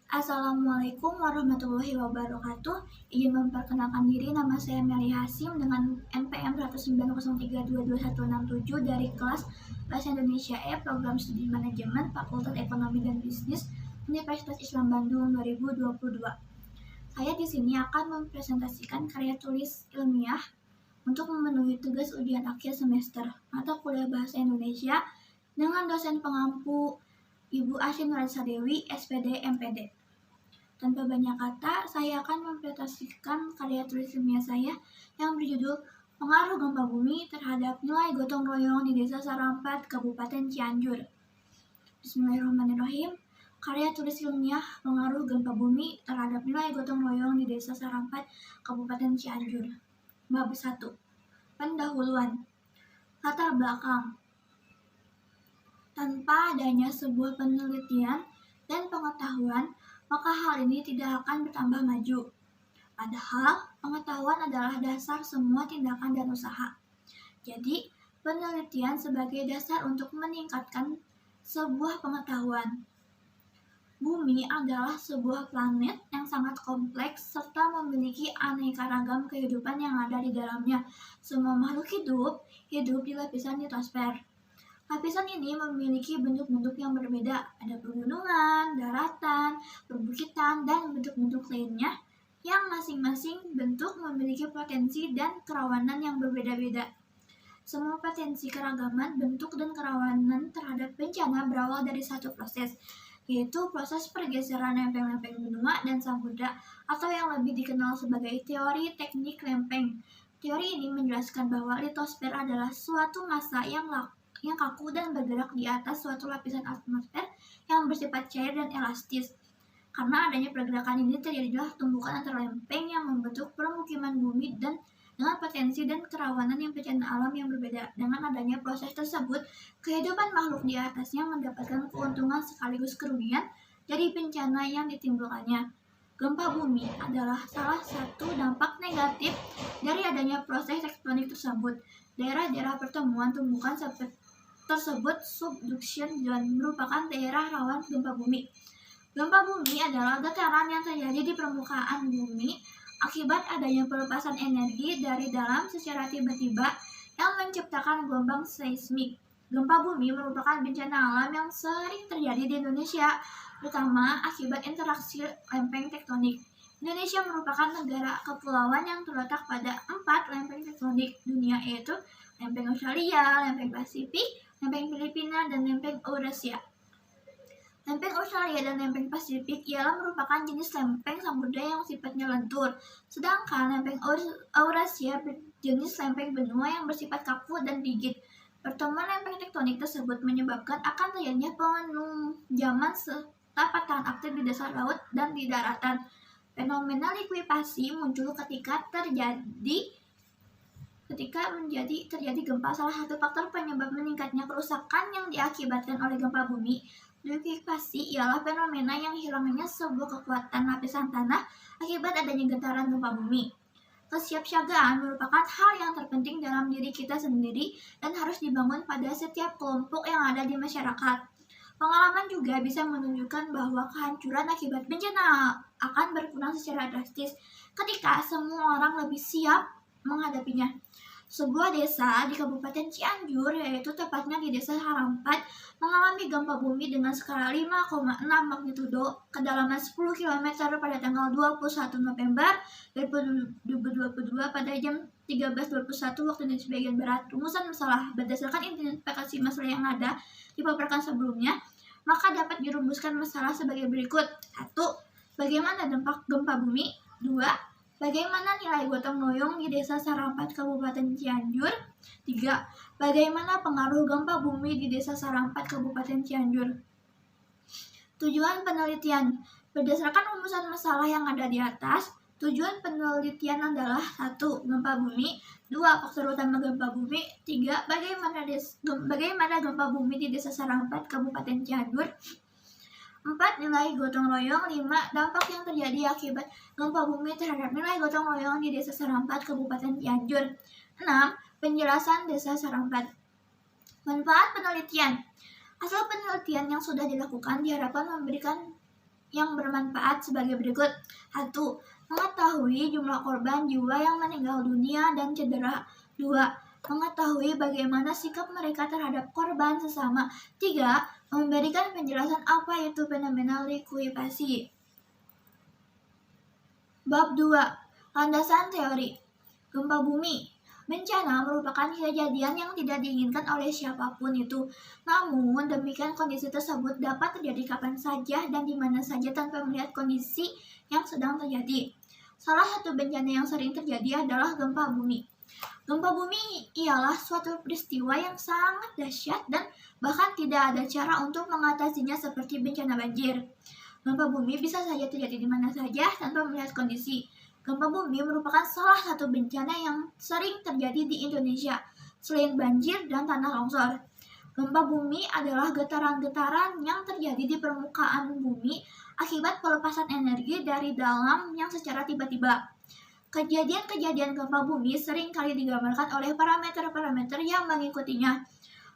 Assalamualaikum warahmatullahi wabarakatuh. Izin memperkenalkan diri, nama saya Meli Hasim dengan NPM 190322167 dari kelas Bahasa Indonesia E, Program Studi Manajemen, Fakultas Ekonomi dan Bisnis, Universitas Islam Bandung 2022. Saya di sini akan mempresentasikan karya tulis ilmiah untuk memenuhi tugas ujian akhir semester mata kuliah Bahasa Indonesia dengan dosen pengampu Ibu Ashin Nursadewi, SPD, MPD. Tanpa banyak kata, saya akan mempresentasikan karya tulis ilmiah saya yang berjudul Pengaruh Gempa Bumi terhadap Nilai Gotong Royong di Desa Sarampat, Kabupaten Cianjur. Bismillahirrahmanirrahim. Karya tulis ilmiah Pengaruh Gempa Bumi terhadap Nilai Gotong Royong di Desa Sarampat, Kabupaten Cianjur. Bab 1. Pendahuluan. Latar belakang. Tanpa adanya sebuah penelitian dan pengetahuan, maka hal ini tidak akan bertambah maju. Padahal, pengetahuan adalah dasar semua tindakan dan usaha. Jadi, penelitian sebagai dasar untuk meningkatkan sebuah pengetahuan. Bumi adalah sebuah planet yang sangat kompleks serta memiliki aneka ragam kehidupan yang ada di dalamnya. Semua makhluk hidup di lapisan litosfer. Lapisan ini memiliki bentuk-bentuk yang berbeda, ada pegunungan, daratan, perbukitan, dan bentuk-bentuk lainnya yang masing-masing bentuk memiliki potensi dan kerawanan yang berbeda-beda. Semua potensi keragaman bentuk dan kerawanan terhadap bencana berawal dari satu proses, yaitu proses pergeseran lempeng-lempeng benua dan samudra atau yang lebih dikenal sebagai teori teknik lempeng. Teori ini menjelaskan bahwa litosfer adalah suatu massa yang kaku dan bergerak di atas suatu lapisan atmosfer yang bersifat cair dan elastis. Karena adanya pergerakan ini terjadilah tumbukan antar lempeng yang membentuk permukiman bumi dan dengan potensi dan kerawanan yang bencana alam yang berbeda. Dengan adanya proses tersebut, kehidupan makhluk di atasnya mendapatkan keuntungan sekaligus kerugian dari bencana yang ditimbulkannya. Gempa bumi adalah salah satu dampak negatif dari adanya proses tektonik tersebut. Daerah-daerah pertemuan tumbukan tersebut subduction zone merupakan daerah rawan gempa bumi. Gempa bumi adalah getaran yang terjadi di permukaan bumi akibat adanya pelepasan energi dari dalam secara tiba-tiba yang menciptakan gelombang seismik. Gempa bumi merupakan bencana alam yang sering terjadi di Indonesia, terutama akibat interaksi lempeng tektonik. Indonesia merupakan negara kepulauan yang terletak pada 4 lempeng tektonik dunia, yaitu lempeng Australia, lempeng Pasifik, lempeng Filipina, dan lempeng Eurasia. Lempeng Australia dan lempeng Pasifik ialah merupakan jenis lempeng samudra yang sifatnya lentur, sedangkan lempeng Eurasia berjenis lempeng benua yang bersifat kaku dan rigid. Pertemuan lempeng tektonik tersebut menyebabkan akan terjadinya penunjaman serta patahan aktif di dasar laut dan di daratan. Fenomena likuifasi muncul ketika terjadi gempa. Salah satu faktor penyebab meningkatnya kerusakan yang diakibatkan oleh gempa bumi. Likuifasi ialah fenomena yang hilangnya sebuah kekuatan lapisan tanah akibat adanya getaran gempa bumi. Kesiapsiagaan merupakan hal yang terpenting dalam diri kita sendiri dan harus dibangun pada setiap kelompok yang ada di masyarakat. Pengalaman juga bisa menunjukkan bahwa kehancuran akibat bencana akan berkurang secara drastis ketika semua orang lebih siap menghadapinya. Sebuah desa di Kabupaten Cianjur, yaitu tepatnya di Desa Sarampat, mengalami gempa bumi dengan skala 5,6 magnitudo kedalaman 10 km pada tanggal 21 November 2022 pada jam 13.21 waktu Indonesia bagian Barat. Rumusan masalah berdasarkan identifikasi masalah yang ada dipaparkan sebelumnya, maka dapat dirumuskan masalah sebagai berikut. 1. Bagaimana dampak gempa bumi? 2. Bagaimana nilai gotong royong di Desa Sarampat, Kabupaten Cianjur? 3. Bagaimana pengaruh gempa bumi di Desa Sarampat, Kabupaten Cianjur? Tujuan penelitian. Berdasarkan rumusan masalah yang ada di atas, tujuan penelitian adalah 1. Gempa bumi. 2. Faktor utama gempa bumi. 3. Bagaimana gempa bumi di Desa Sarampat, Kabupaten Cianjur? 4. Nilai gotong royong. 5. Dampak yang terjadi akibat gempa bumi terhadap nilai gotong royong di Desa Sarampat, Kabupaten Cianjur. 6. Penjelasan Desa Sarampat. Manfaat penelitian. Hasil penelitian yang sudah dilakukan diharapkan memberikan yang bermanfaat sebagai berikut. 1. Mengetahui jumlah korban jiwa yang meninggal dunia dan cedera. 2. Mengetahui bagaimana sikap mereka terhadap korban sesama. 3. Memberikan penjelasan apa itu fenomena likuifaksi. Bab 2. Landasan teori. Gempa bumi. Bencana merupakan kejadian yang tidak diinginkan oleh siapapun itu. Namun, demikian kondisi tersebut dapat terjadi kapan saja dan di mana saja tanpa melihat kondisi yang sedang terjadi. Salah satu bencana yang sering terjadi adalah gempa bumi. Gempa bumi ialah suatu peristiwa yang sangat dahsyat dan bahkan tidak ada cara untuk mengatasinya seperti bencana banjir. Gempa bumi bisa saja terjadi di mana saja tanpa melihat kondisi. Gempa bumi merupakan salah satu bencana yang sering terjadi di Indonesia, selain banjir dan tanah longsor. Gempa bumi adalah getaran-getaran yang terjadi di permukaan bumi akibat pelepasan energi dari dalam yang secara tiba-tiba. Kejadian-kejadian gempa bumi sering kali digambarkan oleh parameter-parameter yang mengikutinya.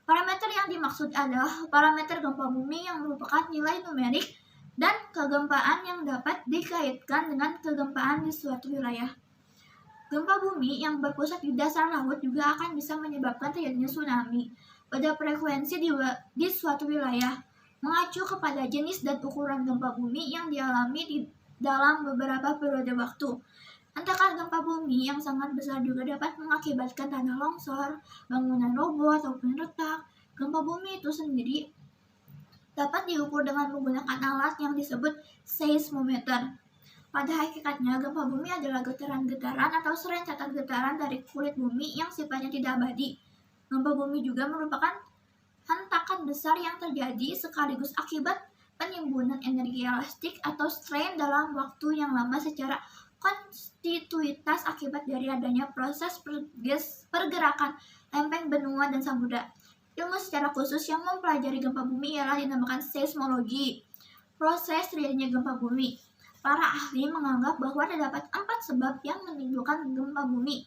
Parameter yang dimaksud adalah parameter gempa bumi yang merupakan nilai numerik dan kegempaan yang dapat dikaitkan dengan kegempaan di suatu wilayah. Gempa bumi yang berpusat di dasar laut juga akan bisa menyebabkan terjadinya tsunami pada frekuensi di suatu wilayah, mengacu kepada jenis dan ukuran gempa bumi yang dialami di dalam beberapa periode waktu. Hentakan gempa bumi yang sangat besar juga dapat mengakibatkan tanah longsor, bangunan roboh ataupun retak. Gempa bumi itu sendiri dapat diukur dengan menggunakan alat yang disebut seismometer. Pada hakikatnya, gempa bumi adalah getaran-getaran atau serentetan getaran dari kulit bumi yang sifatnya tidak abadi. Gempa bumi juga merupakan hentakan besar yang terjadi sekaligus akibat penimbunan energi elastik atau strain dalam waktu yang lama secara konstituitas akibat dari adanya proses pergerakan lempeng benua dan samudra. Ilmu secara khusus yang mempelajari gempa bumi ialah dinamakan seismologi. Proses terjadinya gempa bumi. Para ahli menganggap bahwa terdapat 4 sebab yang menimbulkan gempa bumi.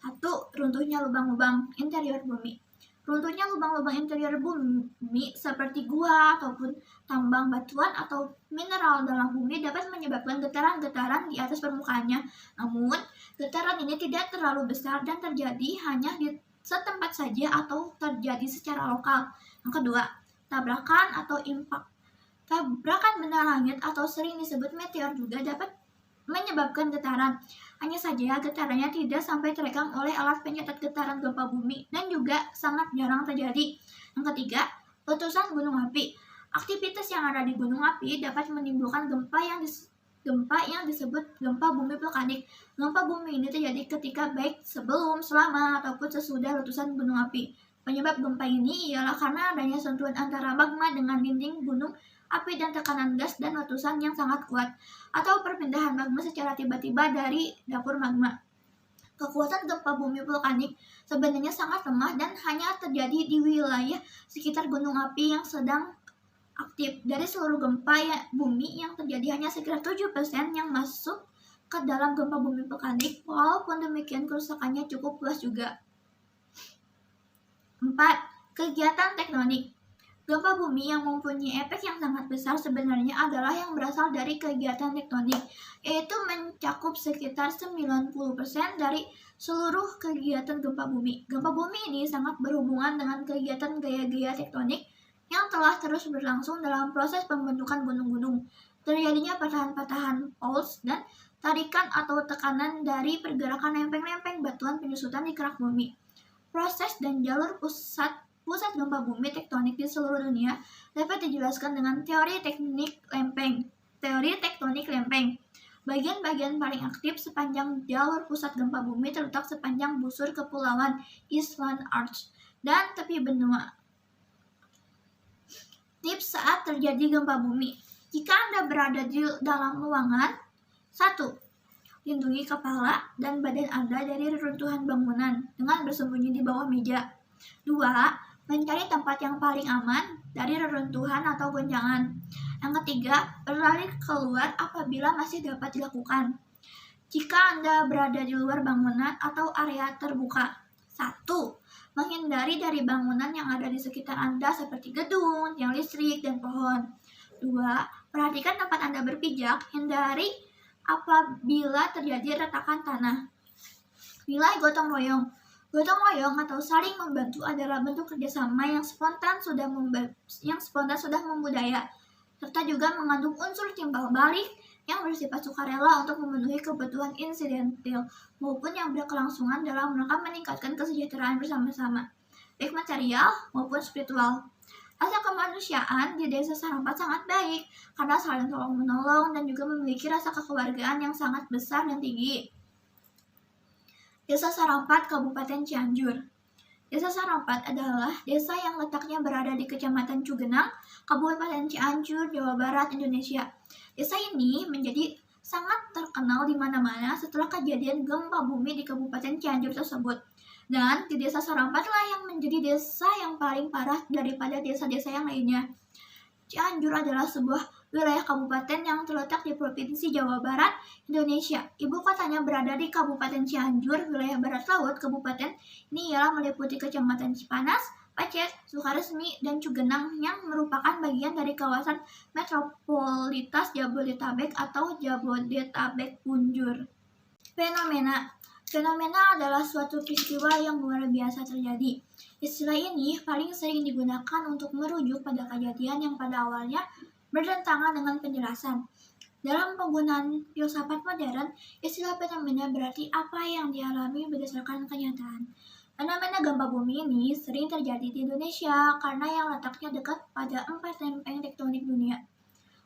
1. Runtuhnya lubang-lubang interior bumi. Runtuhnya lubang-lubang interior bumi seperti gua ataupun tambang batuan atau mineral dalam bumi dapat menyebabkan getaran-getaran di atas permukaannya. Namun, getaran ini tidak terlalu besar dan terjadi hanya di setempat saja atau terjadi secara lokal. Yang kedua, tabrakan atau impak. Tabrakan benda langit atau sering disebut meteor juga dapat menyebabkan getaran. Hanya saja getarannya tidak sampai terekam oleh alat pencatat getaran gempa bumi dan juga sangat jarang terjadi. Yang ketiga, letusan gunung api. Aktivitas yang ada di gunung api dapat menimbulkan gempa yang disebut gempa bumi vulkanik. Gempa bumi ini terjadi ketika baik sebelum, selama, ataupun sesudah letusan gunung api. Penyebab gempa ini ialah karena adanya sentuhan antara magma dengan dinding gunung api dan tekanan gas dan letusan yang sangat kuat, atau perpindahan magma secara tiba-tiba dari dapur magma. Kekuatan gempa bumi vulkanik sebenarnya sangat lemah dan hanya terjadi di wilayah sekitar gunung api yang sedang aktif. Dari seluruh gempa bumi yang terjadi hanya sekitar 7% yang masuk ke dalam gempa bumi vulkanik. Walaupun demikian kerusakannya cukup luas juga. 4. Kegiatan tektonik. Gempa bumi yang mempunyai efek yang sangat besar sebenarnya adalah yang berasal dari kegiatan tektonik, yaitu mencakup sekitar 90% dari seluruh kegiatan gempa bumi. Gempa bumi ini sangat berhubungan dengan kegiatan gaya-gaya tektonik yang telah terus berlangsung dalam proses pembentukan gunung-gunung, terjadinya patahan-patahan faults dan tarikan atau tekanan dari pergerakan lempeng-lempeng batuan penyusutan di kerak bumi. Proses dan jalur pusat gempa bumi tektonik di seluruh dunia dapat dijelaskan dengan teori tektonik lempeng. Teori tektonik lempeng. Bagian-bagian paling aktif sepanjang jalur pusat gempa bumi terletak sepanjang busur kepulauan Island Arch dan tepi benua. Tips saat terjadi gempa bumi. Jika Anda berada di dalam ruangan, 1. Lindungi kepala dan badan Anda dari reruntuhan bangunan dengan bersembunyi di bawah meja. 2. Mencari tempat yang paling aman dari reruntuhan atau goncangan. Yang ketiga, berlari keluar apabila masih dapat dilakukan. Jika Anda berada di luar bangunan atau area terbuka. 1. Menghindari dari bangunan yang ada di sekitar Anda seperti gedung, tiang listrik, dan pohon. 2. Perhatikan tempat Anda berpijak, hindari apabila terjadi retakan tanah. Nilai gotong royong. Gotong royong atau saling membantu adalah bentuk kerjasama yang spontan sudah membudaya, serta juga mengandung unsur timbal balik yang bersifat sukarela untuk memenuhi kebutuhan insidental maupun yang berkelangsungan dalam rangka meningkatkan kesejahteraan bersama-sama, baik material maupun spiritual. Rasa kemanusiaan di Desa Sarampat sangat baik karena saling tolong-menolong dan juga memiliki rasa kekeluargaan yang sangat besar dan tinggi. Desa Sarampat, Kabupaten Cianjur. Desa Sarampat adalah desa yang letaknya berada di Kecamatan Cugenang, Kabupaten Cianjur, Jawa Barat, Indonesia. Desa ini menjadi sangat terkenal di mana-mana setelah kejadian gempa bumi di Kabupaten Cianjur tersebut. Dan di Desa Sarampatlah yang menjadi desa yang paling parah daripada desa-desa yang lainnya. Cianjur adalah sebuah wilayah kabupaten yang terletak di Provinsi Jawa Barat, Indonesia. Ibu kotanya berada di Kabupaten Cianjur, wilayah barat laut. Kabupaten ini ialah meliputi Kecamatan Cipanas, Pacet, Sukaresmi, dan Cugenang yang merupakan bagian dari kawasan metropolitas Jabodetabek atau Jabodetabek Punjur. Fenomena adalah suatu peristiwa yang luar biasa terjadi. Istilah ini paling sering digunakan untuk merujuk pada kejadian yang pada awalnya bertentangan dengan penjelasan. Dalam penggunaan filsafat modern, istilah fenomena berarti apa yang dialami berdasarkan kenyataan. Fenomena gempa bumi ini sering terjadi di Indonesia karena yang letaknya dekat pada 4 lempeng tektonik dunia.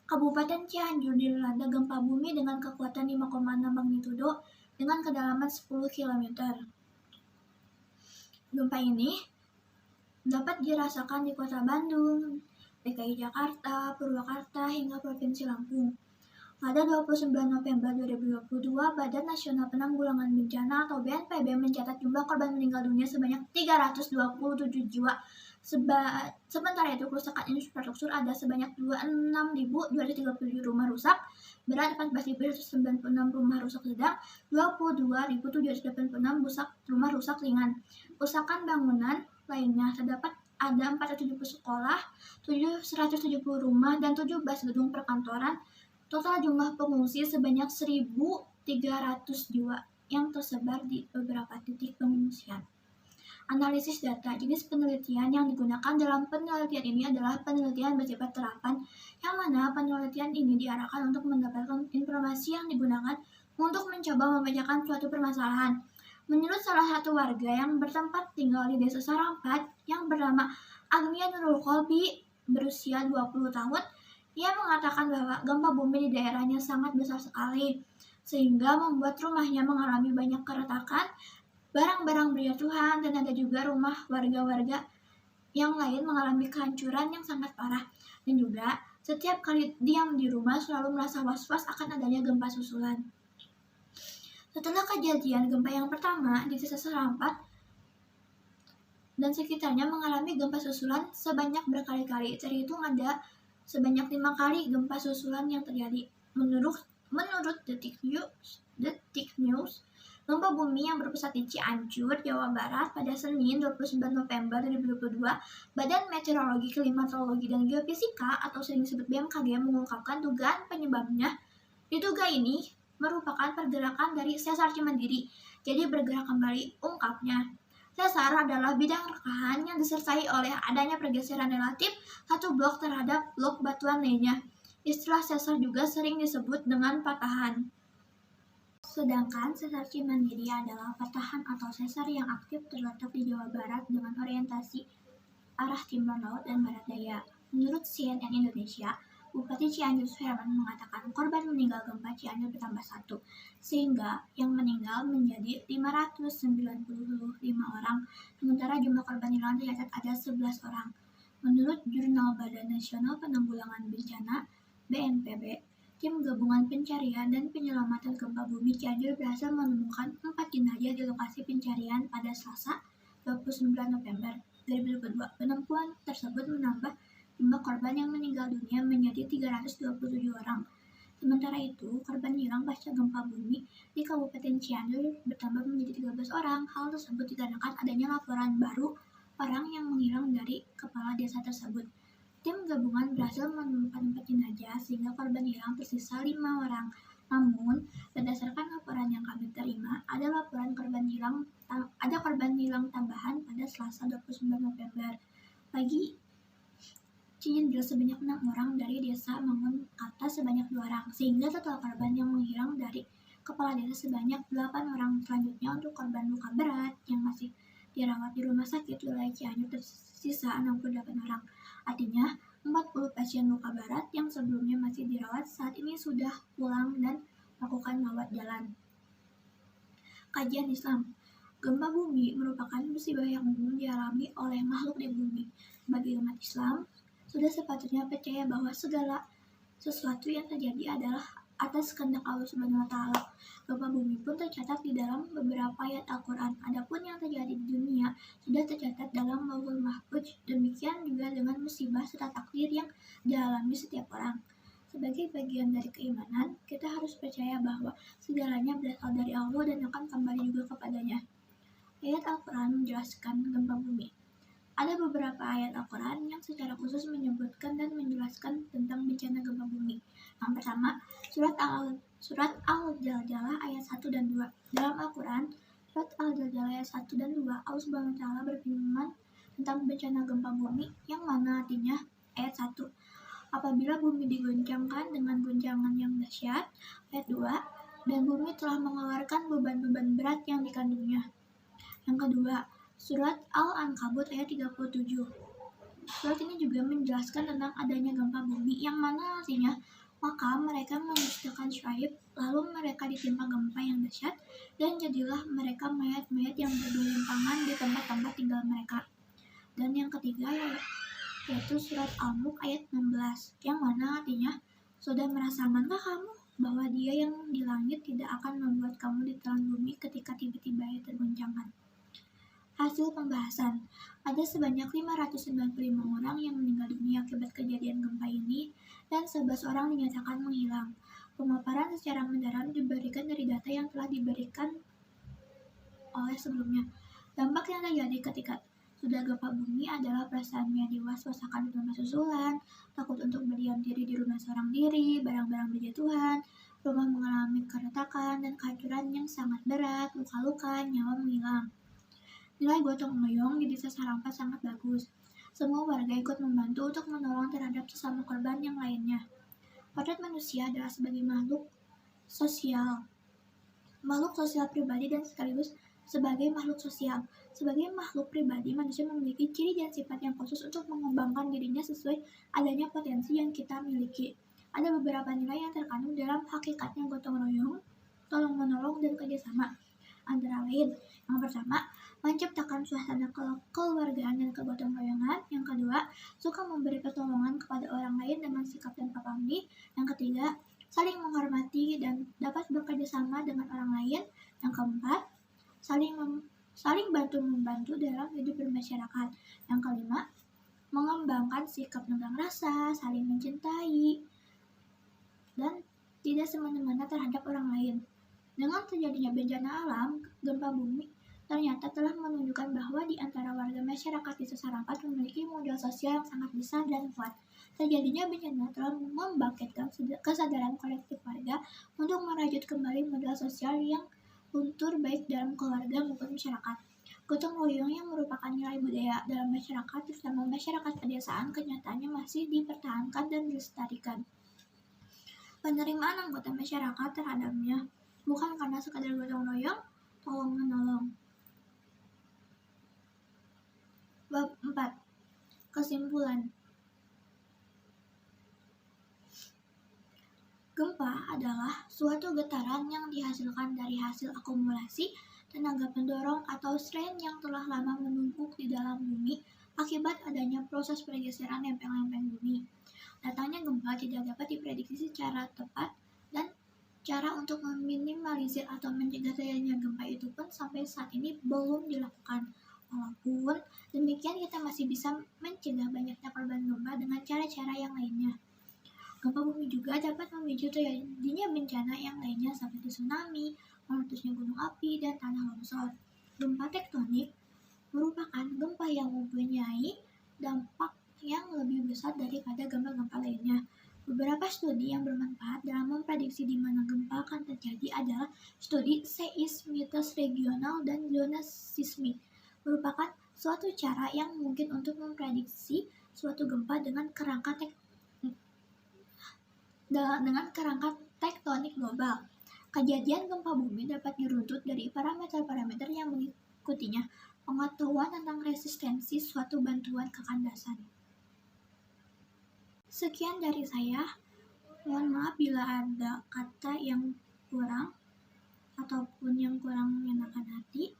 Kabupaten Cianjur dilanda gempa bumi dengan kekuatan 5,6 magnitudo dengan kedalaman 10 km. Gempa ini dapat dirasakan di Kota Bandung, DKI Jakarta, Purwakarta, hingga Provinsi Lampung. Pada 29 November 2022, Badan Nasional Penanggulangan Bencana atau BNPB mencatat jumlah korban meninggal dunia sebanyak 327 jiwa. Sementara itu, kerusakan infrastruktur ada sebanyak 26.237 rumah rusak berat, 14.196 rumah rusak sedang, 22.786 rumah rusak ringan. Kerusakan bangunan lainnya terdapat ada 470 sekolah, 170 rumah, dan 17 gedung perkantoran. Total jumlah pengungsi sebanyak 1.300 jiwa yang tersebar di beberapa titik pengungsian. Analisis data. Jenis penelitian yang digunakan dalam penelitian ini adalah penelitian bersifat terapan, yang mana penelitian ini diarahkan untuk mendapatkan informasi yang digunakan untuk mencoba memecahkan suatu permasalahan. Menurut salah satu warga yang bertempat tinggal di Desa Sarampat yang bernama Agnia Nurul Kolbi berusia 20 tahun, ia mengatakan bahwa gempa bumi di daerahnya sangat besar sekali, sehingga membuat rumahnya mengalami banyak keretakan, barang-barang berjatuhan, dan ada juga rumah warga-warga yang lain mengalami kehancuran yang sangat parah. Dan juga setiap kali diam di rumah selalu merasa was-was akan adanya gempa susulan. Setelah kejadian gempa yang pertama di Desa Sarampat dan sekitarnya mengalami gempa susulan sebanyak berkali-kali, terhitung ada sebanyak 5 kali gempa susulan yang terjadi. Menurut Detik News, gempa bumi yang berpusat di Cianjur, Jawa Barat pada Senin 29 November 2022, Badan Meteorologi, Klimatologi, dan Geofisika atau sering disebut BMKG mengungkapkan dugaan penyebabnya. Diduga ini merupakan pergerakan dari sesar Cimandiri, jadi bergerak kembali, ungkapnya. Sesar adalah bidang rekahan yang disertai oleh adanya pergeseran relatif satu blok terhadap blok batuan lainnya. Istilah sesar juga sering disebut dengan patahan. Sedangkan sesar Cimandiri adalah patahan atau sesar yang aktif terletak di Jawa Barat dengan orientasi arah timur laut dan barat daya. Menurut CNN Indonesia, Bupati Cianjur Suherman mengatakan korban meninggal gempa Cianjur bertambah 1, sehingga yang meninggal menjadi 595 orang, sementara jumlah korban hilang tercatat ada 11 orang. Menurut Jurnal Badan Nasional Penanggulangan Bencana (BNPB), tim gabungan pencarian dan penyelamatan gempa bumi Cianjur berhasil menemukan 4 jenazah di lokasi pencarian pada Selasa 29 November 2022. Penemuan tersebut menambah jumlah korban yang meninggal dunia menjadi 327 orang. Sementara itu, korban hilang pasca gempa bumi di Kabupaten Cianjur bertambah menjadi 13 orang. Hal tersebut dikarenakan adanya laporan baru orang yang menghilang dari kepala desa tersebut. Tim gabungan berhasil menemukan 4 jenazah sehingga korban hilang tersisa 5 orang. Namun, berdasarkan laporan yang kami terima, ada korban hilang tambahan pada Selasa 29 November. Pagi Cianjur sebanyak 6 orang dari desa Mangun Kata sebanyak 2 orang, sehingga total korban yang menghilang dari kepala desa sebanyak 8 orang. Selanjutnya untuk korban luka berat yang masih dirawat di rumah sakit wilayah Cianjur tersisa 68 orang. Artinya, 40 pasien luka berat yang sebelumnya masih dirawat saat ini sudah pulang dan melakukan rawat jalan. Kajian Islam. Gempa bumi merupakan musibah yang umum dialami oleh makhluk di bumi. Bagi umat Islam, sudah sepatutnya percaya bahwa segala sesuatu yang terjadi adalah atas kehendak Allah Subhanahu wa taala. Gempa bumi pun tercatat di dalam beberapa ayat Al-Qur'an. Adapun yang terjadi di dunia sudah tercatat dalam Lauhul Mahfuz. Demikian juga dengan musibah serta takdir yang dialami setiap orang. Sebagai bagian dari keimanan, kita harus percaya bahwa segalanya berasal dari Allah dan akan kembali juga kepadanya. Ayat Al-Qur'an menjelaskan gempa bumi. Ada beberapa ayat Al-Quran yang secara khusus menyebutkan dan menjelaskan tentang bencana gempa bumi. Yang pertama, surat Al-Zalzalah ayat 1 dan 2. Dalam Al-Quran, surat Al-Zalzalah ayat 1 dan 2, Allah Subhanahu wa taala berfirman tentang bencana gempa bumi, yang mana artinya ayat 1. Apabila bumi digoncangkan dengan goncangan yang dahsyat, ayat 2, dan bumi telah mengeluarkan beban-beban berat yang dikandungnya. Yang kedua, surat Al-Ankabut ayat 37. Surat ini juga menjelaskan tentang adanya gempa bumi, yang mana artinya, maka mereka mendustakan Syuaib, lalu mereka ditimpa gempa yang dahsyat, dan jadilah mereka mayat-mayat yang bergelimpangan di tempat-tempat tinggal mereka. Dan yang ketiga yaitu surat Al-Mulk ayat 16, yang mana artinya, sudah merasa amankah kamu bahwa Dia yang di langit tidak akan membuat kamu ditelan bumi ketika tiba-tiba ia tergoncangkan. Hasil pembahasan, ada sebanyak 595 orang yang meninggal dunia akibat kejadian gempa ini dan 11 orang dinyatakan menghilang. Pemaparan secara mendalam diberikan dari data yang telah diberikan oleh sebelumnya. Dampak yang terjadi ketika sudah gempa bumi adalah perasaan yang diwaswasakan di rumah susulan, takut untuk berdiam diri di rumah seorang diri, barang-barang berjatuhan, rumah mengalami keretakan dan kehancuran yang sangat berat, luka-luka, nyawa menghilang. Nilai gotong royong di desa Sarampas sangat bagus. Semua warga ikut membantu untuk menolong terhadap sesama korban yang lainnya. Potret manusia adalah sebagai makhluk sosial pribadi dan sekaligus sebagai makhluk sosial. Sebagai makhluk pribadi, manusia memiliki ciri dan sifat yang khusus untuk mengembangkan dirinya sesuai adanya potensi yang kita miliki. Ada beberapa nilai yang terkandung dalam hakikatnya gotong royong, tolong menolong, dan kerjasama. Antara lain, yang pertama, menciptakan suasana kekeluargaan dan kegotong royongan. Yang kedua, suka memberi pertolongan kepada orang lain dengan sikap tanpa pamrih. Yang ketiga, saling menghormati dan dapat bekerja sama dengan orang lain. Yang keempat, saling bantu-membantu dalam hidup bermasyarakat. Yang kelima, mengembangkan sikap tenggang rasa, saling mencintai, dan tidak semena-mena terhadap orang lain. Dengan terjadinya bencana alam, gempa bumi ternyata telah menunjukkan bahwa di antara warga masyarakat desa Sarampas memiliki modal sosial yang sangat besar dan kuat. Terjadinya bencana telah membangkitkan kesadaran kolektif warga untuk merajut kembali modal sosial yang luntur baik dalam keluarga maupun masyarakat. Gotong royong yang merupakan nilai budaya dalam masyarakat, terutama masyarakat pedesaan, kenyataannya masih dipertahankan dan dilestarikan. Penerimaan anggota masyarakat terhadapnya bukan karena sekadar gotong royong, tolong menolong. Bab 4. Kesimpulan. Gempa adalah suatu getaran yang dihasilkan dari hasil akumulasi tenaga pendorong atau strain yang telah lama menumpuk di dalam bumi akibat adanya proses pergeseran lempeng-lempeng bumi. Datangnya gempa tidak dapat diprediksi secara tepat, dan cara untuk meminimalisir atau mencegah terjadinya gempa itu pun sampai saat ini belum dilakukan. Walaupun demikian, kita masih bisa mencegah banyaknya korban gempa dengan cara-cara yang lainnya. Gempa bumi juga dapat memicu terjadinya bencana yang lainnya seperti tsunami, meletusnya gunung api, dan tanah longsor. Gempa tektonik merupakan gempa yang mempunyai dampak yang lebih besar daripada gempa-gempa lainnya. Beberapa studi yang bermanfaat dalam memprediksi di mana gempa akan terjadi adalah studi seismitas regional dan zona sismik. Merupakan suatu cara yang mungkin untuk memprediksi suatu gempa dengan kerangka tektonik global. Kejadian gempa bumi dapat diruntut dari parameter-parameter yang mengikutinya. Pengetahuan tentang resistensi suatu bantuan kekandasan. Sekian dari saya. Mohon maaf bila ada kata yang kurang ataupun yang kurang menyenangkan hati.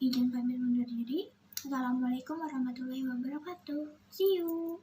Izin pamit undur diri. Assalamualaikum warahmatullahi wabarakatuh. See you.